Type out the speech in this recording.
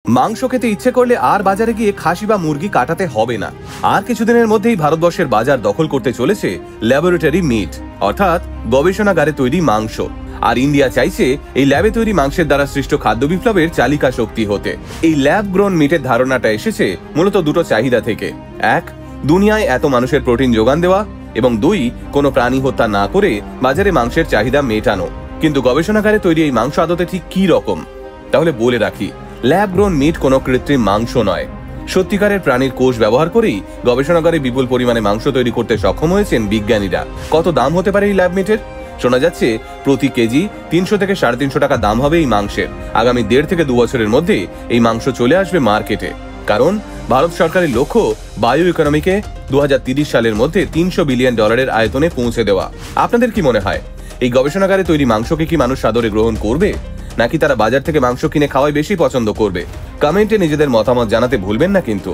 মাংস খেতে ইচ্ছে করলে আর বাজারে গিয়ে খাসি বা মুরগি কাটাতে হবে না। আর কিছুদিনের মধ্যেই ভারতবর্ষের বাজার দখল করতে চলেছে ল্যাবরেটরি মিট, অর্থাৎ গবেষণাগারে তৈরি মাংস। আর ইন্ডিয়া চাইছে এই ল্যাবে তৈরি মাংসের দ্বারা সৃষ্ট খাদ্য বিপ্লবের চালিকা শক্তি হতে। এই ল্যাব গ্রোন মিটের ধারণাটা এসেছে মূলত দুটো চাহিদা থেকে। এক, দুনিয়ায় এত মানুষের প্রোটিন যোগান দেওয়া, এবং দুই, কোনো প্রাণী হত্যা না করে বাজারে মাংসের চাহিদা মেটানো। কিন্তু গবেষণাগারে তৈরি এই মাংস আদতে ঠিক কি রকম? তাহলে বলে রাখি, ল্যাব গ্রোন মিট কোনো কৃত্রিম মাংস নয়। সত্যিকারের প্রাণীর কোষ ব্যবহার করেই গবেষণাগারে বিপুল পরিমাণে মাংস তৈরি করতে সক্ষম হয়েছেন বিজ্ঞানীরা। কত দাম হতে পারে এই ল্যাব মিটের? শোনা যাচ্ছে প্রতি কেজি 300 থেকে 350 টাকা দাম হবে এই মাংসের। আগামী 1.5 থেকে 2 বছরের মধ্যে এই মাংস চলে আসবে মার্কেটে। কারণ ভারত সরকারের লক্ষ্য বায়ো ইকোনমিকে 2030 সালের মধ্যে $300 বিলিয়ন আয়তনে পৌঁছে দেওয়া। আপনাদের কি মনে হয়, এই গবেষণাগারে তৈরি মাংসকে কি মানুষ সাদরে গ্রহণ করবে, নাকি তারা বাজার থেকে মাংস কিনে খাওয়াই বেশি পছন্দ করবে? কমেন্টে নিজেদের মতামত জানাতে ভুলবেন না কিন্তু।